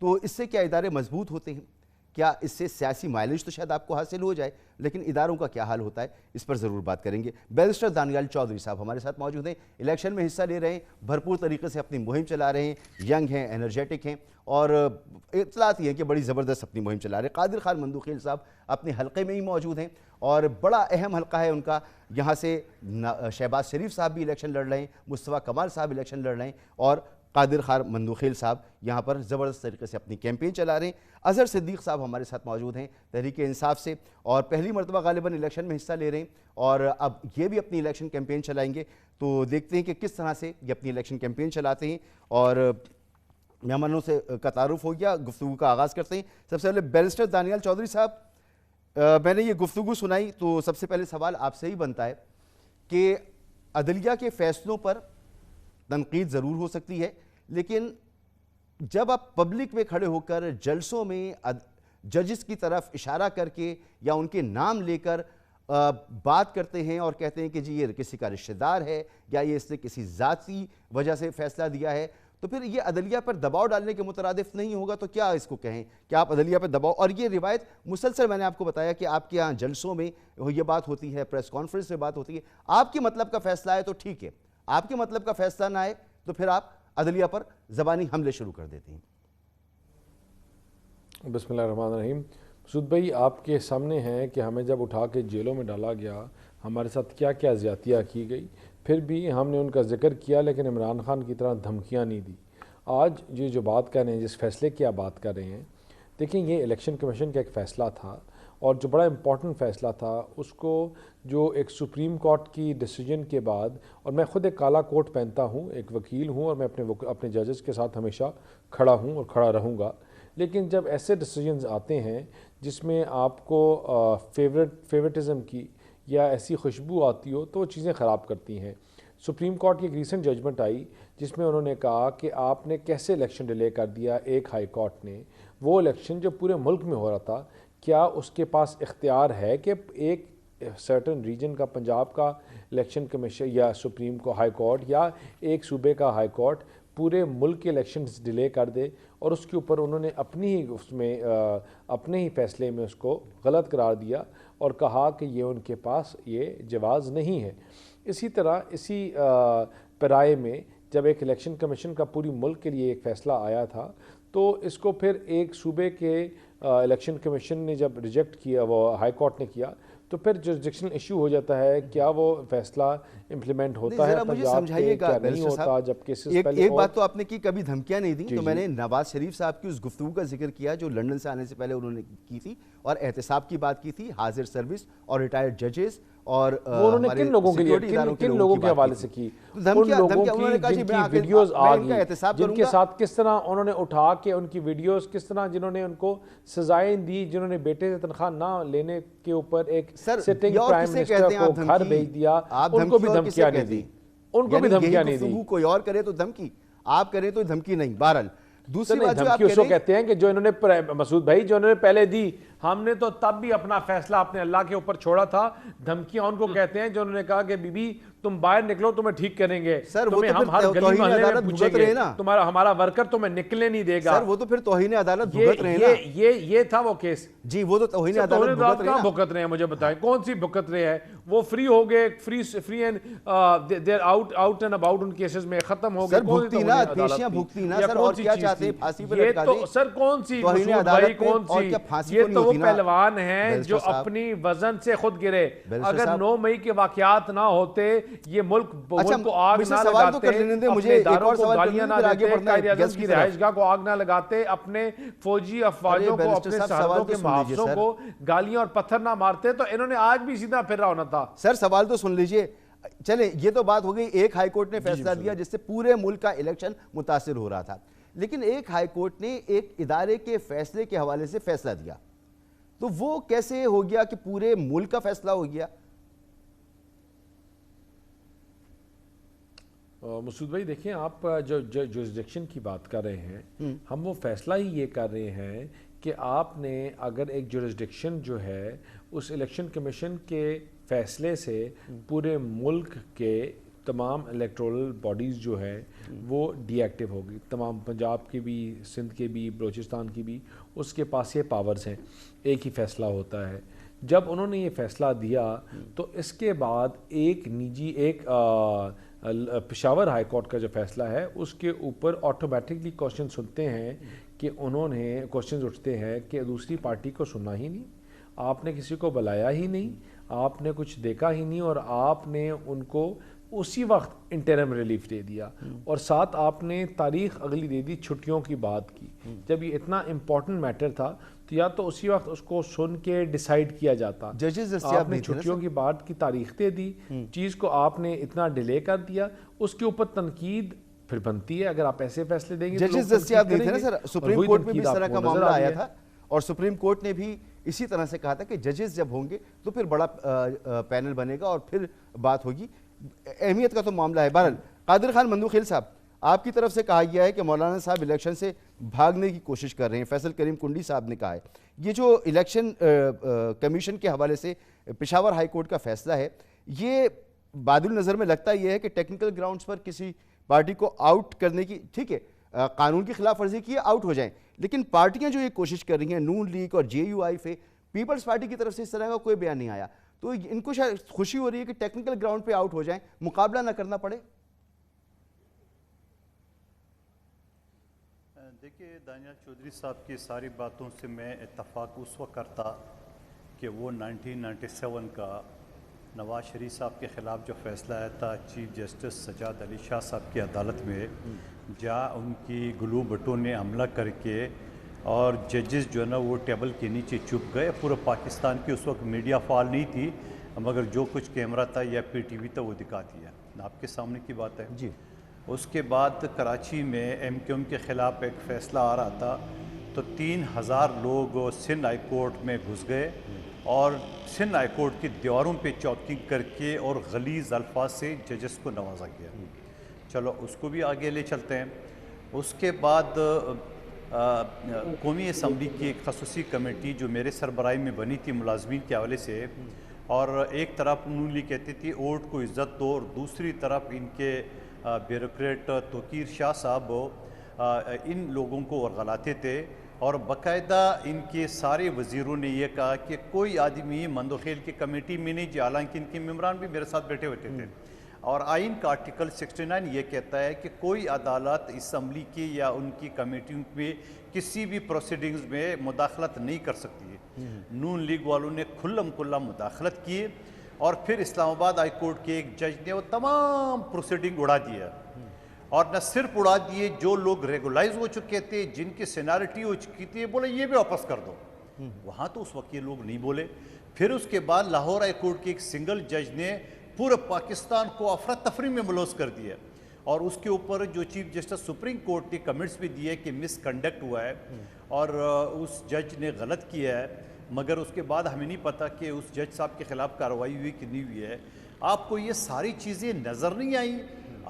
تو اس سے کیا ادارے مضبوط ہوتے ہیں؟ کیا اس سے سیاسی مائلیج تو شاید آپ کو حاصل ہو جائے، لیکن اداروں کا کیا حال ہوتا ہے، اس پر ضرور بات کریں گے۔ بیرسٹر دانیال چودھری صاحب ہمارے ساتھ موجود ہیں، الیکشن میں حصہ لے رہے ہیں، بھرپور طریقے سے اپنی مہم چلا رہے ہیں، ینگ ہیں، انرجیٹک ہیں، اور اطلاعات یہ ہیں کہ بڑی زبردست اپنی مہم چلا رہے ہیں۔ قادر خان مندوخیل صاحب اپنے حلقے میں ہی موجود ہیں، اور بڑا اہم حلقہ ہے ان کا، یہاں سے شہباز شریف صاحب بھی الیکشن لڑ رہے ہیں، مصطفیٰ کمال صاحب الیکشن لڑ رہے ہیں، اور قادر خان مندوخیل صاحب یہاں پر زبردست طریقے سے اپنی کیمپین چلا رہے ہیں۔ اظہر صدیق صاحب ہمارے ساتھ موجود ہیں تحریک انصاف سے، اور پہلی مرتبہ غالباً الیکشن میں حصہ لے رہے ہیں، اور اب یہ بھی اپنی الیکشن کیمپین چلائیں گے، تو دیکھتے ہیں کہ کس طرح سے یہ اپنی الیکشن کیمپین چلاتے ہیں۔ اور مہمانوں سے کا تعارف ہو گیا، گفتگو کا آغاز کرتے ہیں۔ سب سے پہلے بیرسٹر دانیال چودھری صاحب، میں نے یہ گفتگو سنائی تو سب سے پہلے سوال آپ سے ہی بنتا ہے کہ عدلیہ کے فیصلوں پر تنقید ضرور ہو سکتی ہے، لیکن جب آپ پبلک میں کھڑے ہو کر جلسوں میں ججز کی طرف اشارہ کر کے یا ان کے نام لے کر بات کرتے ہیں اور کہتے ہیں کہ جی یہ کسی کا رشتہ دار ہے یا یہ اس نے کسی ذاتی وجہ سے فیصلہ دیا ہے، تو پھر یہ عدلیہ پر دباؤ ڈالنے کے مترادف نہیں ہوگا؟ تو کیا اس کو کہیں کہ آپ عدلیہ پر دباؤ، اور یہ روایت مسلسل میں نے آپ کو بتایا کہ آپ کے یہاں جلسوں میں یہ بات ہوتی ہے، پریس کانفرنس میں بات ہوتی ہے، آپ کے مطلب کا فیصلہ آئے تو ٹھیک ہے، آپ کے مطلب کا فیصلہ نہ آئے تو پھر آپ عدلیہ پر زبانی حملے شروع کر دیتے ہیں۔ بسم اللہ الرحمن الرحیم۔ مسعود بھائی، آپ کے سامنے ہے کہ ہمیں جب اٹھا کے جیلوں میں ڈالا گیا، ہمارے ساتھ کیا کیا زیادتیاں کی گئی، پھر بھی ہم نے ان کا ذکر کیا، لیکن عمران خان کی طرح دھمکیاں نہیں دی۔ آج یہ جو بات کر رہے ہیں، جس فیصلے کی آپ بات کر رہے ہیں، دیکھیں یہ الیکشن کمیشن کا ایک فیصلہ تھا، اور جو بڑا امپورٹنٹ فیصلہ تھا، اس کو جو ایک سپریم کورٹ کی ڈیسیجن کے بعد، اور میں خود ایک کالا کوٹ پہنتا ہوں، ایک وکیل ہوں، اور میں اپنے ججز کے ساتھ ہمیشہ کھڑا ہوں اور کھڑا رہوں گا، لیکن جب ایسے ڈیسیجنز آتے ہیں جس میں آپ کو فیورٹزم کی یا ایسی خوشبو آتی ہو، تو وہ چیزیں خراب کرتی ہیں۔ سپریم کورٹ کی ایک ریسنٹ ججمنٹ آئی جس میں انہوں نے کہا کہ آپ نے کیسے الیکشن ڈیلے کر دیا ایک ہائی کورٹ نے، وہ الیکشن جو پورے ملک میں ہو رہا تھا، کیا اس کے پاس اختیار ہے کہ ایک سرٹن ریجن کا، پنجاب کا الیکشن کمیشن یا سپریم کو ہائی کورٹ یا ایک صوبے کا ہائی کورٹ پورے ملک کے الیکشنز ڈیلے کر دے؟ اور اس کے اوپر انہوں نے اپنے ہی فیصلے میں اس کو غلط قرار دیا اور کہا کہ یہ ان کے پاس یہ جواز نہیں ہے۔ اسی طرح اسی پیرائے میں جب ایک الیکشن کمیشن کا پوری ملک کے لیے ایک فیصلہ آیا تھا، تو اس کو پھر ایک صوبے کے الیکشن کمیشن نے جب ریجیکٹ کیا، وہ ہائی کورٹ نے کیا، تو پھر جورسڈکشنل ایشو ہو جاتا ہے، کیا وہ فیصلہ امپلیمنٹ ہوتا ہے پنجاب کے، کیا نہیں ہوتا، جب کیسز پہلے۔ ایک بات تو آپ نے کی کبھی دھمکیاں نہیں دیں، تو میں نے نواز شریف صاحب کی اس گفتگو کا ذکر کیا جو لندن سے آنے سے پہلے انہوں نے کی تھی، اور احتساب کی بات کی تھی، حاضر سروس اور ریٹائرڈ ججز، اور انہوں نے کن لوگوں کے لیے، کن لوگوں کے حوالے سے کی؟ ان لوگوں کی جن کی ویڈیوز آ گئی، جن کے ساتھ کس طرح انہوں نے اٹھا کے ان کی ویڈیوز، کس طرح جنہوں نے ان کو سزائیں دی، جنہوں نے بیٹے سے تنخواہ نہ لینے کے اوپر ایک سٹنگ پرائم منسٹر کو گھر بھیج دیا، ان کو بھی دھمکیاں نہیں دی، ان کو بھی دھمکیاں نہیں دی۔ کوئی اور کرے تو دھمکی، آپ کریں تو دھمکی نہیں۔ بہرحال دوسری بات جو آپ دھمکی اس کو کہتے ہیں کہ جو انہوں نے، مسعود بھائی، جو انہوں نے پہلے دی، ہم نے تو تب بھی اپنا فیصلہ اپنے اللہ کے اوپر چھوڑا تھا۔ دھمکیاں ان کو کہتے ہیں جو انہوں نے کہا کہ بی بی تم باہر نکلو، تمہیں ٹھیک کریں گے، تمہیں ہم ہر گلی محلے میں پوچھیں گے، تمہارا ہمارا ورکر تمہیں نکلنے نہیں دے گا۔ سر وہ تو پھر توہین عدالت بھگت رہے ہیں نا۔ یہ تھا وہ کیس جی، وہ تو توہین عدالت بھگت رہے ہیں۔ مجھے بتائیں کون سی بھگت رہے ہیں؟ وہ فری ہو گئے، free and there out and about, in cases میں ختم ہو گئے۔ بھگتی نا، پیشیاں بھگتی نا سر، اور کیا چاہتے ہیں؟ پھانسی پر لٹکا دیں۔ سر کون سی مسعود بھائی، کون سی؟ یہ تو وہ پہلوان ہیں جو اپنی وزن سے خود گرے۔ اگر 9 مئی کے واقعات نہ ہوتے، یہ ملک کو آگ نہ لگاتے، اپنے اداروں کو گالیاں نہ دیتے، قائد اعظم کی رہائش گاہ کو آگ نہ لگاتے، اپنے فوجی افواجوں کو، اپنے سرحدوں کے محافظوں کو گالیاں اور پتھر نہ مارتے، تو انہوں نے آج بھی سیدھا پھر رہا ہونا تھا۔ سر سوال تو سن لیجئے۔ چلیں، یہ تو بات ہو گئی، ایک ہائی کورٹ نے فیصلہ دیا جس سے پورے ملک کا الیکشن متاثر ہو رہا تھا، لیکن ایک ہائی کورٹ نے ایک ادارے کے فیصلے کے حوالے سے فیصلہ دیا، تو وہ کیسے ہو گیا کہ پورے ملک کا فیصلہ ہو گیا؟ مسعود بھائی دیکھیں، آپ جو جورسڈکشن کی بات کر رہے ہیں، ہم وہ فیصلہ ہی یہ کر رہے ہیں کہ آپ نے اگر ایک جورسڈکشن جو ہے اس الیکشن کمیشن کے فیصلے سے پورے ملک کے تمام الیکٹورل باڈیز جو ہے وہ ڈی ایکٹیو ہوگی، تمام پنجاب کی بھی، سندھ کے بھی، بلوچستان کی بھی، اس کے پاس یہ پاورز ہیں، ایک ہی فیصلہ ہوتا ہے۔ جب انہوں نے یہ فیصلہ دیا تو اس کے بعد ایک پشاور ہائی کورٹ کا جو فیصلہ ہے اس کے اوپر آٹومیٹکلی کوشچن سنتے ہیں کہ انہوں نے کوشچنز اٹھتے ہیں کہ دوسری پارٹی کو سننا ہی نہیں، آپ نے کسی کو بلایا ہی نہیں، آپ نے کچھ دیکھا ہی نہیں، اور آپ نے ان کو اسی وقت انٹرم ریلیف دے دیا، اور ساتھ آپ نے تاریخ اگلی دے دی چھٹیوں کی بات کی۔ جب یہ اتنا امپورٹنٹ میٹر تھا تو یا تو اسی وقت اس کو سن کے ڈیسائیڈ کیا جاتا، ججز آپ نے چھٹیوں کی بات کی تاریخ دے دی، چیز کو آپ نے اتنا ڈیلے کر دیا، اس کے اوپر تنقید پھر بنتی ہے۔ اگر آپ ایسے فیصلے دیں گے، ججز دستیاب نہیں تھے نا سر، سپریم کورٹ میں بھی اس طرح کا معاملہ آیا تھا، اور سپریم کورٹ نے بھی اسی طرح سے کہا تھا کہ ججز جب ہوں گے تو پھر بڑا پینل بنے گا اور پھر بات ہوگی۔ اہمیت کا تو معاملہ ہے۔ بہرحال قادر خان مندوخیل صاحب، آپ کی طرف سے کہا گیا ہے کہ مولانا صاحب الیکشن سے بھاگنے کی کوشش کر رہے ہیں، فیصل کریم کنڈی صاحب نے کہا ہے۔ یہ جو الیکشن کمیشن کے حوالے سے پشاور ہائی کورٹ کا فیصلہ ہے، یہ باد النظر میں لگتا یہ ہے کہ ٹیکنیکل گراؤنڈز پر کسی پارٹی کو آؤٹ کرنے کی، ٹھیک ہے قانون کی خلاف ورزی کی ہے، آؤٹ ہو جائیں، لیکن پارٹیاں جو یہ کوشش کر رہی ہیں، نون لیگ اور جے یو آئی سے، پیپلز پارٹی کی طرف سے اس طرح کا کوئی بیان نہیں آیا، تو ان کو شاید خوشی ہو رہی ہے کہ ٹیکنیکل گراؤنڈ پہ آؤٹ ہو جائیں، مقابلہ نہ کرنا پڑے۔ دیکھیے دانیال چودھری صاحب کی ساری باتوں سے میں اتفاق اس وقت کرتا کہ وہ 1997 کا نواز شریف صاحب کے خلاف جو فیصلہ آیا تھا چیف جسٹس سجاد علی شاہ صاحب کی عدالت میں، جہاں ان کی گلو بٹوں نے حملہ کر کے اور ججز جو ہے نا وہ ٹیبل کے نیچے چھپ گئے۔ پورے پاکستان کی اس وقت میڈیا فعال نہیں تھی، مگر جو کچھ کیمرہ تھا یا پی ٹی وی تھا وہ دکھا دیا، آپ کے سامنے کی بات ہے۔ جی، اس کے بعد کراچی میں ایم کیو ایم کے خلاف ایک فیصلہ آ رہا تھا تو 3000 لوگ سندھ ہائی کورٹ میں گھس گئے اور سندھ ہائی کورٹ کی دیواروں پہ چوکنگ کر کے اور غلیظ الفاظ سے ججز کو نوازا گیا۔ چلو اس کو بھی آگے لے چلتے ہیں۔ اس کے بعد قومی اسمبلی کی ایک خصوصی کمیٹی جو میرے سربراہی میں بنی تھی ملازمین کے حوالے سے، اور ایک طرف انہوں نے کہتی تھی ووٹ کو عزت دو، اور دوسری طرف ان کے بیوروکریٹ توقیر شاہ صاحب ان لوگوں کو ورغلاتے تھے، اور باقاعدہ ان کے سارے وزیروں نے یہ کہا کہ کوئی آدمی مندوخیل کی کمیٹی میں نہیں جائے، حالانکہ ان کے ممبران بھی میرے ساتھ بیٹھے ہوتے تھے۔ اور آئین کا آرٹیکل 69 یہ کہتا ہے کہ کوئی عدالت اسمبلی کی یا ان کی کمیٹیوں میں کسی بھی پروسیڈنگز میں مداخلت نہیں کر سکتی ہے۔ نون لیگ والوں نے کھلم کھلا مداخلت کی، اور پھر اسلام آباد ہائی کورٹ کے ایک جج نے وہ تمام پروسیڈنگ اڑا دیا، اور نہ صرف اڑا دیے، جو لوگ ریگولائز ہو چکے تھے، جن کی سینارٹی ہو چکی تھی، بولے یہ بھی واپس کر دو۔ وہاں تو اس وقت یہ لوگ نہیں بولے۔ پھر اس کے بعد لاہور ہائی کورٹ کے ایک سنگل جج نے پورے پاکستان کو افراتفری میں ملوث کر دیا، اور اس کے اوپر جو چیف جسٹس سپریم کورٹ نے کمنٹس بھی دیے کہ مس کنڈکٹ ہوا ہے اور اس جج نے غلط کیا ہے، مگر اس کے بعد ہمیں نہیں پتہ کہ اس جج صاحب کے خلاف کارروائی ہوئی کہ نہیں ہوئی ہے۔ آپ کو یہ ساری چیزیں نظر نہیں آئیں؟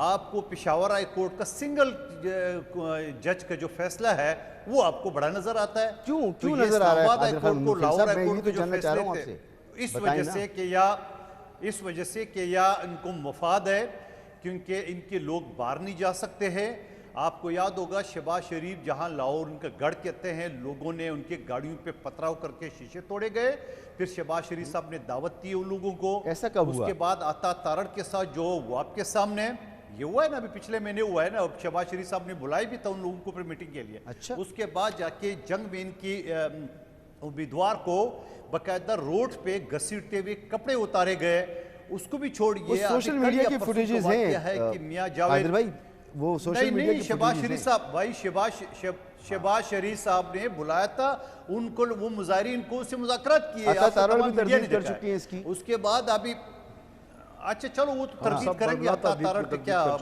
آپ کو پشاور ہائی کورٹ کا سنگل جج کا جو فیصلہ ہے وہ آپ کو بڑا نظر آتا ہے؟ کیوں نظر آ رہا ہے؟ لاہور ہائی کورٹ کے جو فیصلے تھے، اس وجہ سے کہ یا ان کو مفاد ہے، کیونکہ ان کے لوگ باہر نہیں جا سکتے ہیں۔ آپ کو یاد ہوگا شہباز شریف جہاں لاہور ان کا گڑھ کہتے ہیں، لوگوں نے ان کے گاڑیوں پہ پتھراؤ کر کے شیشے توڑے گئے، پھر شہباز شریف صاحب نے دعوت دی ان لوگوں کو۔ ایسا کب ہوا؟ اس کے بعد آتا تارڑ کے ساتھ جو وہ آپ کے سامنے یہ ہوا ہے نا، ابھی پچھلے مہینے ہوا ہے نا، شہباز شریف صاحب نے بلائی بھی تھا ان لوگوں کو پھر میٹنگ کے لیے۔ اس کے بعد جا کے جنگ میں ان کی امیدوار کو باقاعدہ روڈ پہ گھسیٹتے ہوئے کپڑے اتارے گئے، اس کو بھی چھوڑیے۔ سوشل میڈیا کی فوٹیجز ہیں قادر بھائی، وہ سوشل میڈیا کی شہباز شریف صاحب، بھائی شہباز شریف صاحب نے بلایا تھا ان کو، وہ مظاہرین کو اس سے مذاکرات کیے، اس کے بعد ابھی اچھا چلو وہ تو تردید کریں گے، تارڑ کا کیا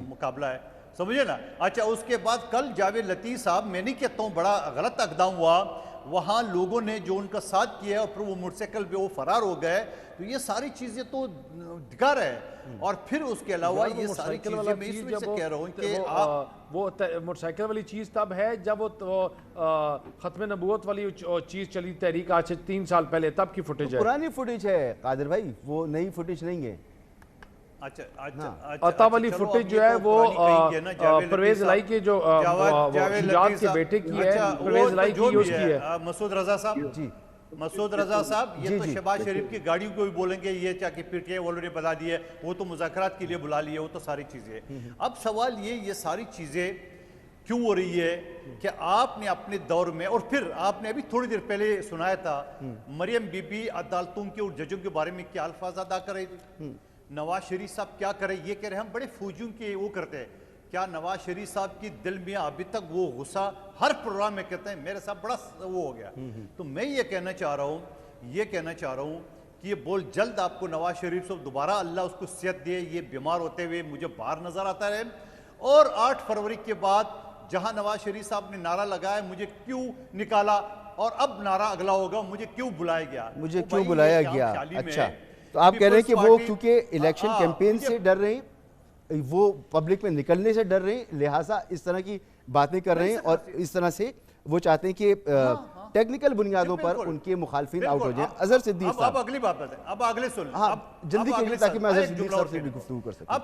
مقابلہ ہے، سمجھے نا۔ اچھا اس کے بعد کل جاوید لطیف صاحب، میں نہیں کہتا ہوں بڑا غلط اقدام ہوا، وہاں لوگوں نے جو ان کا ساتھ کیا اور پھر وہ موٹر سائیکل پہ وہ فرار ہو گئے، تو یہ ساری چیزیں تو دکھا رہے ہیں۔ اور پھر اس کے علاوہ یہ ساری چیزیں میں اس وجہ سے کہہ رہا ہوں کہ وہ موٹر سائیکل والی چیز تب ہے جب وہ ختم نبوت والی چیز چلی تحریک آج سے 3 سال پہلے، تب کی فوٹیج ہے، پرانی فوٹیج ہے قادر بھائی، وہ نئی فوٹیج نہیں ہے۔ عطا والی فوٹیج جو ہے وہ پرویز لائی کے جو شجاعت کے بیٹے کی ہے، پرویز لائی کی اس کی ہے. مسعود رضا صاحب، جی مسعود رضا صاحب، یہ تو شہباز شریف کی گاڑیوں کو بھی بولیں گے یہ چاہ کے پھر کے آلریڈی بتا دیے، وہ تو مذاکرات کے لیے بلا لیے، وہ تو ساری چیزیں. اب سوال یہ ساری چیزیں کیوں ہو رہی ہے کہ آپ نے اپنے دور میں، اور پھر آپ نے ابھی تھوڑی دیر پہلے سنایا تھا مریم بی بی عدالتوں کے اور ججوں کے بارے میں کیا الفاظ ادا کر رہی تھی. نواز شریف صاحب کیا کرے، یہ کہہ رہے ہم بڑے فوجیوں کے وہ کرتے ہیں. کیا نواز شریف صاحب کی دل میں ابھی تک وہ غصہ ہر پروگرام میں کہتے ہیں میرے ساتھ بڑا وہ ہو گیا؟ تو میں یہ کہنا چاہ رہا ہوں کہ یہ بول جلد آپ کو نواز شریف صاحب دوبارہ اللہ اس کو صحت دے، یہ بیمار ہوتے ہوئے مجھے باہر نظر آتا رہے. اور 8 فروری کے بعد جہاں نواز شریف صاحب نے نعرہ لگایا مجھے کیوں نکالا، اور اب نعرہ اگلا ہوگا مجھے کیوں بلایا گیا. اچھا، تو آپ کہہ رہے ہیں کہ وہ کیونکہ الیکشن کیمپین سے ڈر رہے ہیں، وہ پبلک میں نکلنے سے ڈر رہے ہیں، لہٰذا اس طرح کی باتیں کر رہے ہیں، اور اس طرح سے وہ چاہتے ہیں کہ ٹیکنیکل بنیادوں پر ان کے مخالفین آؤٹ ہو جائیں. اظہر صدیق صاحب، اب اگلی بات ہے، اب اگلے سن جلدی کیجئے تاکہ میں اظہر صدیق صاحب سے بھی گفتگو کر سکوں. اب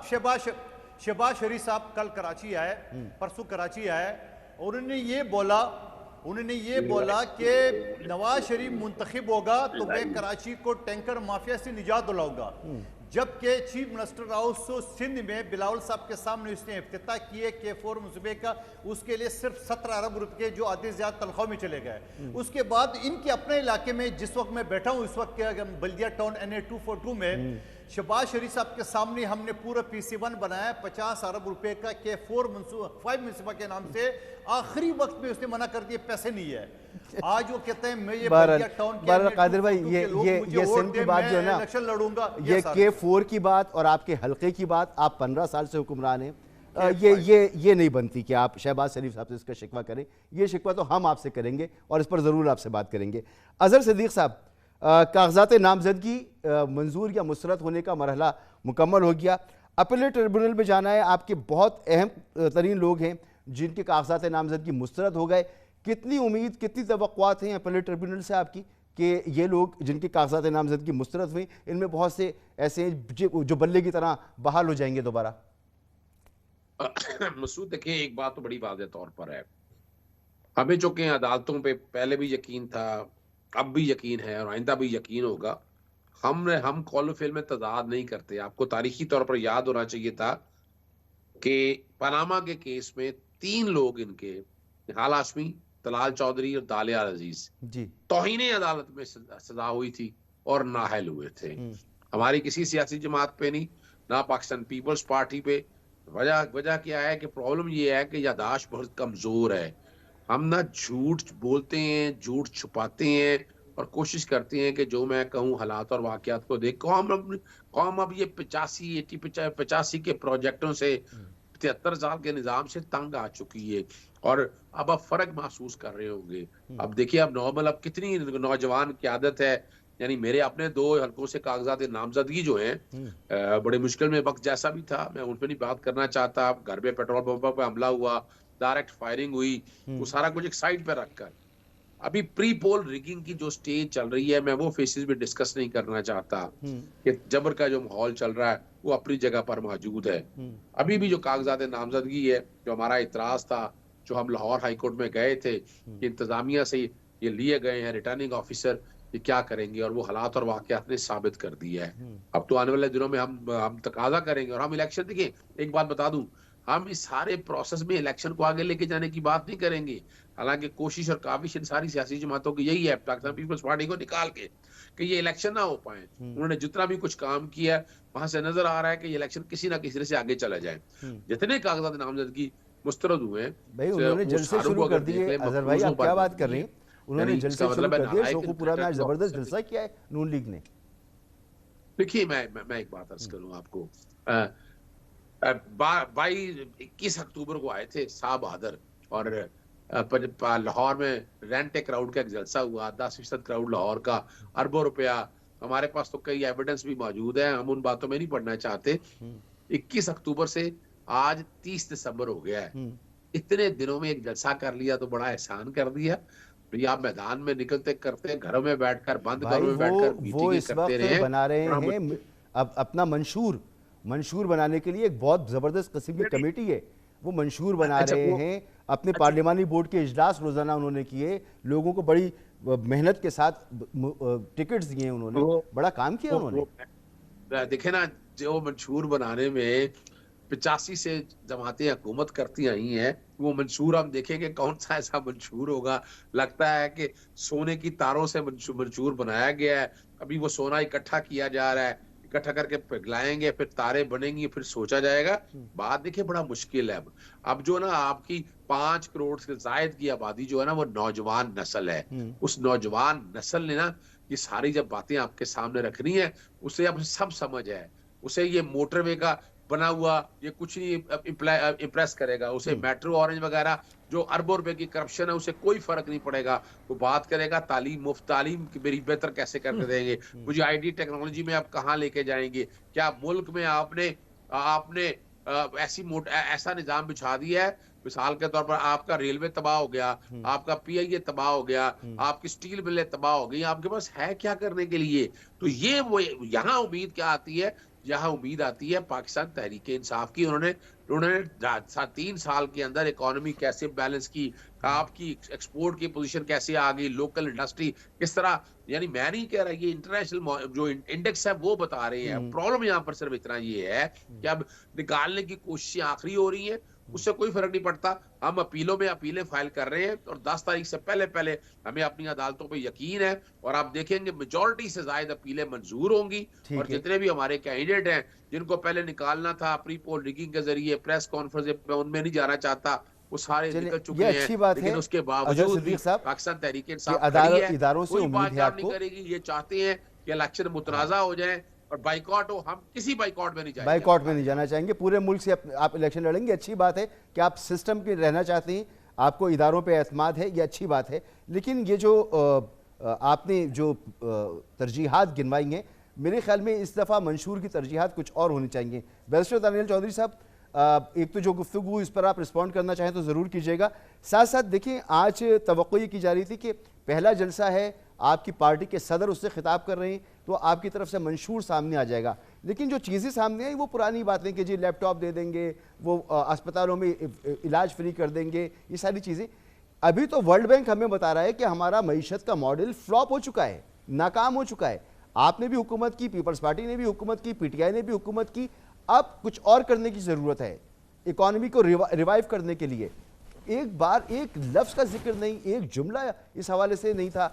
شہباز شریف صاحب کل کراچی آئے، پرسوں کراچی آئے، اور انہوں نے یہ بولا کہ نواز شریف منتخب ہوگا تو میں کراچی کو ٹینکر مافیا سے نجات دلاؤں گا. جبکہ چیف منسٹر ہاؤس سندھ میں بلاول صاحب کے سامنے اس نے افتتاح کیے K4 منصوبے کا، اس کے لیے صرف 17 ارب روپے جو آدھے زیادہ تنخواہ میں چلے گئے. اس کے بعد ان کے اپنے علاقے میں جس وقت میں بیٹھا ہوں اس وقت بلدیہ ٹاؤن NA 242 میں شہباز شریف صاحب کے سامنے ہم نے پورا PC1 بنایا 50 ارب روپے کا K4 منصوبہ کے نام سے. آخری وقت میں اس نے منع کر دیا، پیسے نہیں ہے. آج وہ کہتے ہیں میں یہ بلدیہ ٹاؤن کے قادر بھائی، یہ سندھ کی بات جو ہے نا، الیکشن لڑوں گا، یہ K4 کی بات اور آپ کے حلقے کی بات، آپ 15 سال سے حکمران ہیں، یہ نہیں بنتی کہ آپ شہباز شریف صاحب سے اس کا شکوہ کریں. یہ شکوہ تو ہم آپ سے کریں گے اور اس پر ضرور آپ سے بات کریں گے. اظہر صدیق صاحب، کاغذات نامزدگی منظور یا مسترد ہونے کا مرحلہ مکمل ہو گیا. اپیلیٹ ٹریبونل میں جانا ہے، آپ کے بہت اہم ترین لوگ ہیں جن کے کاغذات نامزدگی مسترد ہو گئے. کتنی امید، کتنی توقعات ہیں اپیلیٹ ٹریبونل سے آپ کی کہ یہ لوگ جن کے کاغذات نامزدگی مسترد ہوئے ان میں بہت سے ایسے ہیں جو بلے کی طرح بحال ہو جائیں گے دوبارہ؟ مسعود دیکھیں، ایک بات تو بڑی واضح طور پر ہے، ہمیں چونکہ عدالتوں پہ پہلے بھی یقین تھا، اب بھی یقین ہے اور آئندہ بھی یقین ہوگا. ہم قول و فعل میں تضاد نہیں کرتے. آپ کو تاریخی طور پر یاد ہونا چاہیے تھا کہ پاناما کے کیس میں 3 لوگ ان کے، نہال ہاشمی، طلال چودھری اور دالیا عزیز، توہین عدالت میں سزا ہوئی تھی اور نااہل ہوئے تھے. ہماری کسی سیاسی جماعت پہ نہیں، نہ پاکستان پیپلز پارٹی پہ. وجہ کیا ہے کہ پرابلم یہ ہے کہ یادداشت بہت کمزور ہے. ہم نہ جھوٹ بولتے ہیں، جھوٹ چھپاتے ہیں اور کوشش کرتے ہیں کہ جو میں کہوں حالات اور واقعات کو دیکھ. قوم اب یہ 85 کے پروجیکٹوں سے 73 سال کے نظام سے تنگ آ چکی ہے اور اب فرق محسوس کر رہے ہوں گے. اب دیکھیے، اب نارمل اب کتنی نوجوان قیادت ہے. یعنی میرے اپنے 2 حلقوں سے کاغذات نامزدگی جو ہیں بڑے مشکل میں وقت جیسا بھی تھا، میں ان پہ نہیں بات کرنا چاہتا. گھر پہ پیٹرول پمپوں پہ حملہ ہوا، ڈائریکٹ فائرنگ ہوئی، وہ سارا کچھ ایک سائڈ پہ رکھ کر ابھی پری پول ریگنگ کی جو سٹیج چل رہی ہے، میں وہ فیسز بھی ڈسکس نہیں کرنا چاہتا. کہ جبر کا جو ماحول چل رہا ہے وہ اپنی جگہ پر موجود ہے. ابھی بھی جو کاغذات نامزدگی ہے، جو ہمارا اعتراض تھا، جو ہم لاہور ہائی کورٹ میں گئے تھے کہ انتظامیہ سے یہ لیے گئے ہیں، ریٹرننگ آفیسر یہ کیا کریں گے، اور وہ حالات اور واقعات نے ثابت کر دیا ہے. اب تو آنے والے دنوں میں ہم تقاضا کریں گے اور ہم الیکشن، دیکھیں ایک بات بتا دوں، ہم اس سارے پروسیس میں الیکشن کو آگے لے کے جانے کی بات نہیں کریں گے. حالانکہ کوشش اور کاوش ان ساری سیاسی جماعتوں کی یہی ہے، پاکستان پیپلز پارٹی کو نکال کے کہ یہ الیکشن نہ ہو پائیں. انہوں نے جتنا بھی کچھ کام کیا وہاں سے نظر آ رہا ہے کہ یہ الیکشن کسی نہ کسی سے آگے چلا جائے. جتنے کاغذات نامزدگی مسترد ہوئے ہیں، بھائی انہوں نے جلسے شروع کر دیے. اظہر بھائی آپ کیا بات کر رہے ہیں؟ انہوں نے جلسے شروع کر دیے. شوخوپورہ میں آج زبردست جلسہ کیا ہے نون لیگ نے. دیکھیے میں ایک بات عرض کروں آپ کو. 21 اکتوبر کو آئے تھے شاہ بہادر اور لاہور میں رینٹ کراؤڈ کا ایک جلسہ ہوا، 10% کراؤڈ لاہور کا، اربوں روپیہ. ہمارے پاس تو کئی ایویڈنس بھی موجود ہیں، ہم ان باتوں میں نہیں پڑھنا چاہتے. 21 اکتوبر سے آج 30 دسمبر ہو گیا ہے. اتنے دنوں میں ایک جلسہ کر لیا تو بڑا احسان کر دیا. آپ میدان میں نکلتے کرتے، گھروں میں بیٹھ کر، بند گھروں میں بیٹھ کر وہ اس وقت بنا رہے ہیں اب اپنا منشور، منشور بنانے کے لیے ایک بہت زبردست قسم کی کمیٹی ہے، وہ منشور بنا اچھا، رہے وہ- ہیں، اپنے پارلیمانی بورڈ کے اجلاس روزانہ انہوں نے کیے، لوگوں کو بڑی محنت کے ساتھ ٹکٹس دیے انہوں نے، بڑا کام کیا انہوں نے۔ دیکھیں نا، جو منشور بنانے میں 85 سے جماعتیں حکومت کرتی آئی ہیں، وہ منشور ہم دیکھیں گے کون سا ایسا منشور ہوگا، لگتا ہے کہ سونے کی تاروں سے منشور بنایا گیا ہے، ابھی وہ سونا اکٹھا کیا جا رہا ہے، اکٹھا کر کے پگلائیں گے، پھر تاریں بنیں گی، پھر سوچا جائے گا۔ بات دیکھیں بڑا مشکل ہے۔ اب جو نا آپ کی 5 کروڑ سے زائد کی آبادی جو ہے نا وہ نوجوان نسل ہے، اس نوجوان نسل نے نا یہ ساری جب باتیں آپ کے سامنے رکھنی ہے، اسے اب سب سمجھ ہے، اسے یہ موٹر وے کا بنا ہوا یہ کچھ نہیں امپریس کرے گا، اسے میٹرو اورنج وغیرہ جو اربوں روپے کی کرپشن ہے اسے کوئی فرق نہیں پڑے گا۔ وہ بات کرے گا تعلیم، مفت تعلیم کی میری بہتر کیسے کر کے دیں گے، مجھے آئی ٹی ٹیکنالوجی میں آپ کہاں لے کے جائیں گے، کیا ملک میں آپ نے ایسا نظام بچھا دیا ہے، مثال کے طور پر آپ کا ریلوے تباہ ہو گیا، آپ کا پی آئی اے تباہ ہو گیا، آپ کی سٹیل ملیں تباہ ہو گئی، آپ کے پاس ہے کیا کرنے کے لیے؟ تو یہ وہ یہاں امید کیا آتی ہے؟ یہاں امید آتی ہے پاکستان تحریک انصاف کی۔ انہوں نے 3 سال کے اندر اکانومی کیسے بیلنس کی، آپ کی ایکسپورٹ کی پوزیشن کیسے آ گئی، لوکل انڈسٹری کس طرح، یعنی میں نہیں کہہ رہا، یہ انٹرنیشنل جو انڈیکس ہے وہ بتا رہے ہیں۔ پرابلم یہاں پر صرف اتنا یہ ہے کہ اب نکالنے کی کوششیں آخری ہو رہی ہیں، اس سے کوئی فرق نہیں پڑتا۔ ہم اپیلوں میں اپیلیں فائل کر رہے ہیں اور 10 تاریخ سے پہلے ہمیں اپنی عدالتوں پہ یقین ہے، اور آپ دیکھیں گے میجورٹی سے زائد اپیلیں منظور ہوں گی، اور جتنے بھی ہمارے کینڈیڈیٹ ہیں جن کو پہلے نکالنا تھا پری پول ریگنگ کے ذریعے پریس کانفرنس میں ان میں نہیں جانا چاہتا، وہ سارے نکل چکے ہیں، لیکن اس کے باوجود بھی پاکستان تحریک انصاف کھڑی ہے، کوئی بات جان نہیں کرے گی۔ یہ چاہتے ہیں کہ الیکشن متنازع ہو جائیں اور بائیکاٹ ہو، ہم کسی بائیکاٹ میں نہیں جائیں گے، بائیکاٹ میں نہیں جانا چاہیں گے، پورے ملک سے آپ الیکشن لڑیں گے۔ اچھی بات ہے کہ آپ سسٹم کے رہنا چاہتے ہیں، آپ کو اداروں پہ اعتماد ہے، یہ اچھی بات ہے، لیکن یہ جو آپ نے جو ترجیحات گنوائی ہیں، میرے خیال میں اس دفعہ منشور کی ترجیحات کچھ اور ہونی چاہیے۔ بیرسٹر دانیال چودھری صاحب، ایک تو جو گفتگو اس پر آپ رسپونڈ کرنا چاہیں تو ضرور کیجیے گا، ساتھ ساتھ دیکھیں آج توقع یہ کی جا رہی تھی کہ پہلا جلسہ ہے، آپ کی پارٹی کے صدر اس سے خطاب کر رہے ہیں تو آپ کی طرف سے منشور سامنے آ جائے گا، لیکن جو چیزیں سامنے آئی وہ پرانی باتیں کہ جی لیپ ٹاپ دے دیں گے، وہ اسپتالوں میں علاج فری کر دیں گے، یہ ساری چیزیں۔ ابھی تو ورلڈ بینک ہمیں بتا رہا ہے کہ ہمارا معیشت کا ماڈل فلاپ ہو چکا ہے، ناکام ہو چکا ہے، آپ نے بھی حکومت کی، پیپلز پارٹی نے بھی حکومت کی، پی ٹی آئی نے بھی حکومت کی، اب کچھ اور کرنے کی ضرورت ہے اکانومی کو ریوائیو کرنے کے لیے۔ ایک بار ایک لفظ کا ذکر نہیں، ایک جملہ اس حوالے سے نہیں تھا،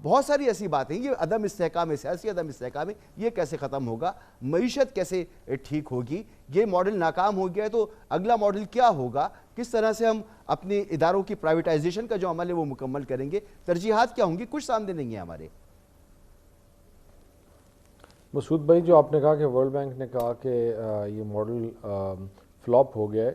بہت ساری ایسی باتیں، یہ عدم استحکام ہے، سیاسی عدم استحکام ہے، یہ کیسے ختم ہوگا، معیشت کیسے ٹھیک ہوگی، یہ ماڈل ناکام ہو گیا ہے تو اگلا ماڈل کیا ہوگا، کس طرح سے ہم اپنے اداروں کی پرائیویٹائزیشن کا جو عمل ہے وہ مکمل کریں گے، ترجیحات کیا ہوں گی، کچھ سامنے نہیں ہے ہمارے۔ مسعود بھائی، جو آپ نے کہا کہ ورلڈ بینک نے کہا کہ یہ ماڈل فلاپ ہو گیا ہے،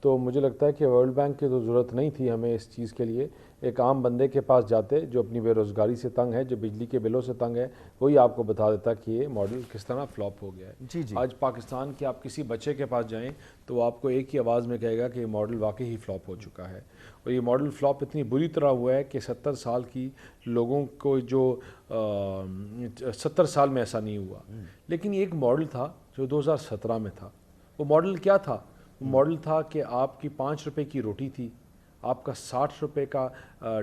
تو مجھے لگتا ہے کہ ورلڈ بینک کی تو ضرورت نہیں تھی ہمیں اس چیز کے لیے، ایک عام بندے کے پاس جاتے جو اپنی بے روزگاری سے تنگ ہے، جو بجلی کے بلوں سے تنگ ہے، وہی آپ کو بتا دیتا کہ یہ ماڈل کس طرح فلاپ ہو گیا ہے۔ آج پاکستان کے آپ کسی بچے کے پاس جائیں تو وہ آپ کو ایک ہی آواز میں کہے گا کہ یہ ماڈل واقعی ہی فلاپ ہو چکا ہے، اور یہ ماڈل فلاپ اتنی بری طرح ہوا ہے کہ 70 سال کی لوگوں کو جو 70 سال میں ایسا نہیں ہوا، لیکن یہ ایک ماڈل تھا جو 2017 میں تھا۔ وہ ماڈل کیا تھا؟ وہ ماڈل تھا کہ آپ کی 5 روپے کی روٹی تھی، آپ کا 60 روپے کا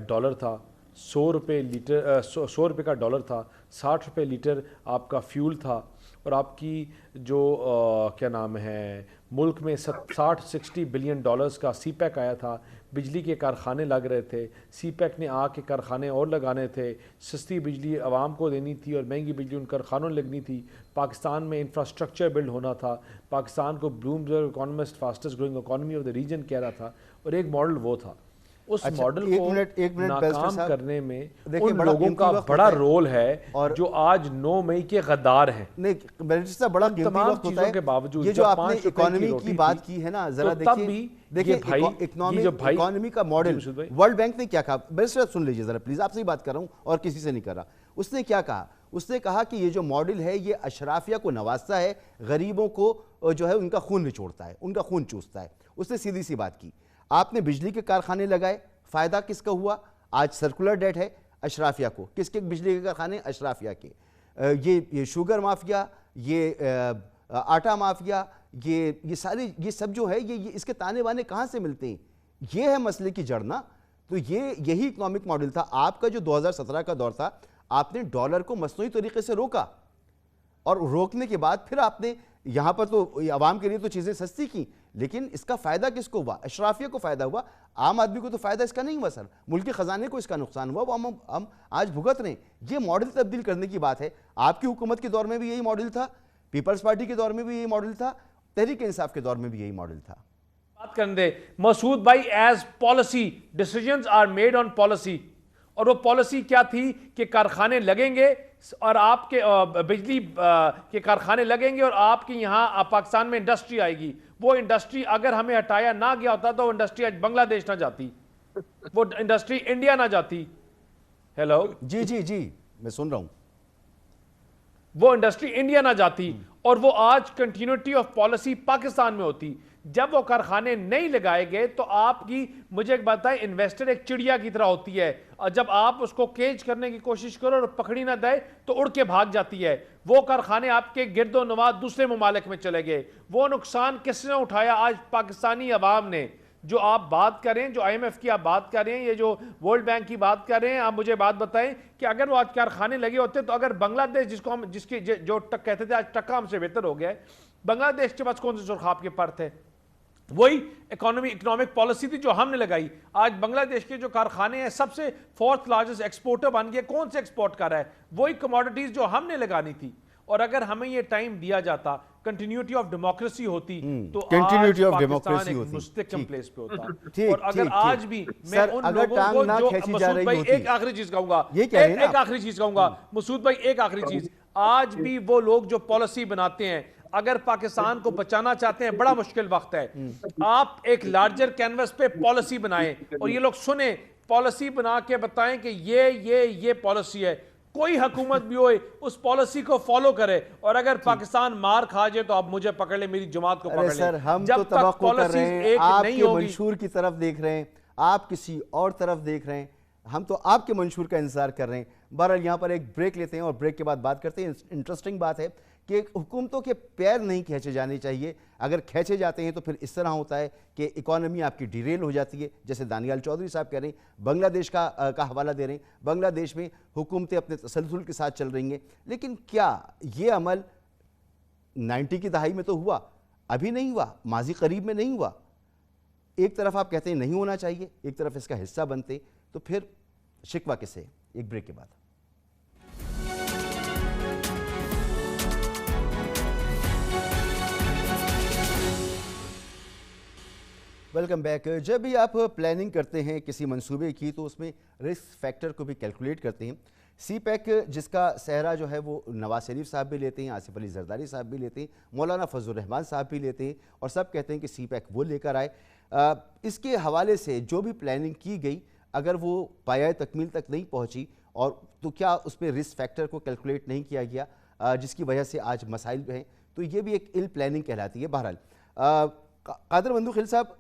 ڈالر تھا، 100 روپے کا ڈالر تھا، 60 روپے لیٹر آپ کا فیول تھا، اور آپ کی جو کیا نام ہے ملک میں 60 بلین ڈالرز کا سی پیک آیا تھا، بجلی کے کارخانے لگ رہے تھے، سی پیک نے آ کے کارخانے اور لگانے تھے، سستی بجلی عوام کو دینی تھی اور مہنگی بجلی ان کارخانوں لگنی تھی، پاکستان میں انفراسٹرکچر بلڈ ہونا تھا، پاکستان کو Bloomberg economist fastest growing economy of the region کہہ رہا تھا، اور ایک ماڈل وہ تھا۔ اس ماڈل کو ناکام کرنے میں ان لوگوں کا بڑا رول ہے جو آج 9 مئی کے غدار ہیں۔ نہیں بیرسٹر صاحب، بڑا قیمتی وقت ہوتا ہے، یہ جو آپ نے اکانومی کی بات کی ہے نا، ذرا دیکھیں اکانومی کا ماڈل ورلڈ بینک نے کیا کہا، بیرسٹر سن لیجیے ذرا پلیز، آپ سے ہی بات کر رہا ہوں اور کسی سے نہیں کر رہا۔ اس نے کیا کہا؟ اس نے کہا کہ یہ جو ماڈل ہے یہ اشرافیہ کو نوازتا ہے، غریبوں کو جو ہے ان کا خون نچوڑتا ہے، ان کا خون چوستا ہے۔ اس نے سیدھی سی بات کی، آپ نے بجلی کے کارخانے لگائے، فائدہ کس کا ہوا؟ آج سرکولر ڈیٹ ہے اشرافیہ کو، کس کے بجلی کے کارخانے؟ اشرافیہ کے۔ یہ شوگر مافیا، یہ آٹا مافیا، یہ سارے یہ سب جو ہے یہ اس کے تانے بانے کہاں سے ملتے ہیں؟ یہ ہے مسئلے کی جڑ نا. تو یہی اکنامک ماڈل تھا آپ کا جو 2017 کا دور تھا. آپ نے ڈالر کو مصنوعی طریقے سے روکا اور روکنے کے بعد پھر آپ نے یہاں پر تو عوام کے لیے تو چیزیں سستی کی، لیکن اس کا فائدہ کس کو ہوا؟ اشرافیہ کو فائدہ ہوا، عام آدمی کو تو فائدہ اس کا نہیں ہوا سر. ملکی خزانے کو اس کا نقصان ہوا، وہ ہم آج بھگت رہے ہیں. یہ ماڈل تبدیل کرنے کی بات ہے. آپ کی حکومت کے دور میں بھی یہی ماڈل تھا، پیپلز پارٹی کے دور میں بھی یہی ماڈل تھا، تحریک انصاف کے دور میں بھی یہی ماڈل تھا. بات کرنے دے مسعود بھائی. As policy decisions are made on policy, اور وہ پالیسی کیا تھی کہ کارخانے لگیں گے اور آپ کے بجلی کے کارخانے لگیں گے اور آپ کے یہاں پاکستان میں انڈسٹری آئے گی. وہ انڈسٹری اگر ہمیں ہٹایا نہ گیا ہوتا تو وہ انڈسٹری آج بنگلہ دیش نہ جاتی، وہ انڈسٹری انڈیا نہ جاتی. ہیلو جی جی جی میں سن رہا ہوں. وہ انڈسٹری انڈیا نہ جاتی اور وہ آج کنٹینیوٹی آف پالیسی پاکستان میں ہوتی. جب وہ کارخانے نہیں لگائے گئے تو آپ کی، مجھے ایک بات ہے، انویسٹر ایک چڑیا کی طرح ہوتی ہے، اور جب آپ اس کو کیچ کرنے کی کوشش کرو اور پکڑی نہ دے تو اڑ کے بھاگ جاتی ہے. وہ کارخانے آپ کے گرد و نواح دوسرے ممالک میں چلے گئے. وہ نقصان کس نے اٹھایا؟ آج پاکستانی عوام نے. جو آپ بات کریں، جو آئی ایم ایف کی آپ بات کر رہے ہیں، یہ جو ورلڈ بینک کی بات کر رہے ہیں، آپ مجھے بات بتائیں کہ اگر وہ آج کارخانے لگے ہوتے تو اگر بنگلہ دیش جس کو ہم جو کہتے تھے آج ٹکا ہم سے بہتر ہو گیا ہے، بنگلہ دیش کے پاس کون سے سرخاب کے پر تھے؟ وہی اکنامک پالیسی تھی جو ہم نے لگائی. آج بنگلہ دیش کے جو کارخانے ہیں سب سے 4th لارجسٹ ایکسپورٹر بن گئے. کون سے ایکسپورٹ کر رہا ہے؟ وہی کموڈیٹیز جو ہم نے لگانی تھی. اور اگر ہمیں یہ ٹائم دیا جاتا، کنٹینیوٹی آف ڈیموکریسی ہوتی، تو آج پاکستان ایک مستحکم پلیس پہ ہوتا. اور اگر آج بھی میں ان لوگوں کو جو مسعود بھائی ایک آخری چیز کہوں گا، ایک آخری چیز کہوں گا مسعود بھائی، ایک آخری چیز. آج بھی وہ لوگ جو پالیسی بناتے ہیں، اگر پاکستان کو بچانا چاہتے ہیں، بڑا مشکل وقت ہے. آپ ایک لارجر کینوس پہ پالیسی بنائیں اور یہ لوگ سنیں، پالیسی بنا کے بتائیں کہ یہ پالیسی ہے. کوئی حکومت بھی ہوئے اس پالیسی کو فالو کرے. اور اگر پاکستان مار کھا جائے تو آپ مجھے پکڑ لیں، میری جماعت کو پکڑ لیں. سر ہم تو توقع کر رہے ہیں، آپ کے منشور کی طرف دیکھ رہے ہیں، آپ کسی اور طرف دیکھ رہے ہیں. ہم تو آپ کے منشور کا انتظار کر رہے ہیں. بہرحال یہاں پر ایک بریک لیتے ہیں اور بریک کے بعد بات کرتے ہیں. انٹرسٹنگ بات ہے کہ حکومتوں کے پیر نہیں کھینچے جانے چاہیے. اگر کھینچے جاتے ہیں تو پھر اس طرح ہوتا ہے کہ اکانومی آپ کی ڈیریل ہو جاتی ہے. جیسے دانیال چودھری صاحب کہہ رہے ہیں، بنگلہ دیش کا حوالہ دے رہے ہیں. بنگلہ دیش میں حکومتیں اپنے تسلسل کے ساتھ چل رہی ہیں، لیکن کیا یہ عمل 90 کی دہائی میں تو ہوا؟ ابھی نہیں ہوا، ماضی قریب میں نہیں ہوا. ایک طرف آپ کہتے ہیں نہیں ہونا چاہیے، ایک طرف اس کا حصہ بنتے، تو پھر شکوہ کسے؟ ایک بریک کے بعد. Welcome back. جب بھی آپ پلاننگ کرتے ہیں کسی منصوبے کی تو اس میں رسک فیکٹر کو بھی کیلکولیٹ کرتے ہیں. سی پیک جس کا سہرا جو ہے وہ نواز شریف صاحب بھی لیتے ہیں، آصف علی زرداری صاحب بھی لیتے ہیں، مولانا فضل الرحمان صاحب بھی لیتے ہیں، اور سب کہتے ہیں کہ سی پیک وہ لے کر آئے. اس کے حوالے سے جو بھی پلاننگ کی گئی اگر وہ پایۂ تکمیل تک نہیں پہنچی اور تو کیا اس میں رسک فیکٹر کو کیلکولیٹ نہیں کیا گیا جس کی وجہ سے آج مسائل ہیں، تو یہ بھی ایک پلاننگ کہلاتی ہے. بہرحال قادر بندو خیل صاحب،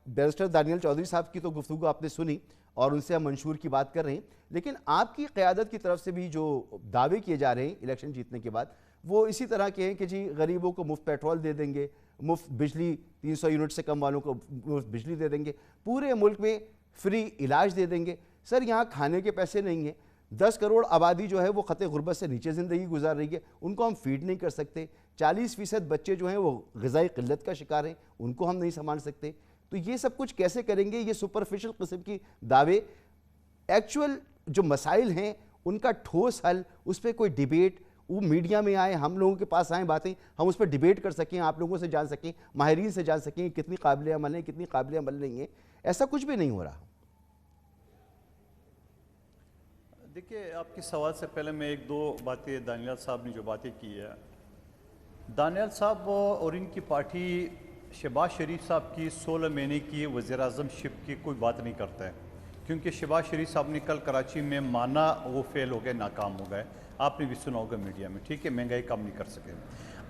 بیرسٹر دانیال چودھری صاحب کی تو گفتگو آپ نے سنی اور ان سے ہم منشور کی بات کر رہے ہیں، لیکن آپ کی قیادت کی طرف سے بھی جو دعوے کیے جا رہے ہیں الیکشن جیتنے کے بعد وہ اسی طرح کے ہیں کہ جی غریبوں کو مفت پیٹرول دے دیں گے، مفت بجلی 300 یونٹ سے کم والوں کو مفت بجلی دے دیں گے، پورے ملک میں فری علاج دے دیں گے. سر یہاں کھانے کے پیسے نہیں ہیں. 10 کروڑ آبادی جو ہے وہ خط غربت سے نیچے زندگی گزار رہی ہے، ان کو ہم فیڈ نہیں کر سکتے. 40% بچے جو ہیں وہ غذائی قلت کا شکار ہیں، ان کو ہم نہیں سنبھال سکتے. تو یہ سب کچھ کیسے کریں گے؟ یہ سپرفیشل قسم کی دعوے. ایکچول جو مسائل ہیں ان کا ٹھوس حل، اس پہ کوئی ڈیبیٹ، وہ میڈیا میں آئیں، ہم لوگوں کے پاس آئیں، باتیں ہم اس پہ ڈیبیٹ کر سکیں، آپ لوگوں سے جان سکیں، ماہرین سے جان سکیں کتنی قابل عمل ہیں، کتنی قابل عمل نہیں ہیں. ایسا کچھ بھی نہیں ہو رہا. دیکھیے، آپ کے سوال سے پہلے میں ایک دو باتیں، دانیال صاحب نے جو باتیں کی ہے، دانیال صاحب اور ان کی پارٹی شہباز شریف صاحب کی 16 مہینے کی وزیر اعظم شپ کی کوئی بات نہیں کرتا ہے، کیونکہ شہباز شریف صاحب نے کل کراچی میں مانا وہ فیل ہو گئے، ناکام ہو گئے. آپ نے بھی سنا ہوگا میڈیا میں، ٹھیک ہے، مہنگائی کم نہیں کر سکے.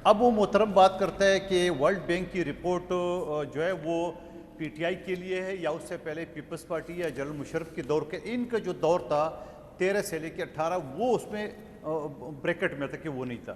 اب وہ محترم بات کرتا ہے کہ ورلڈ بینک کی رپورٹ جو ہے وہ پی ٹی آئی کے لیے ہے یا اس سے پہلے پیپلز پارٹی یا جنرل مشرف کے دور کے، ان کا جو دور تھا 13 سے لے کے 18 وہ اس میں بریکٹ میں تھا کہ وہ نہیں تھا.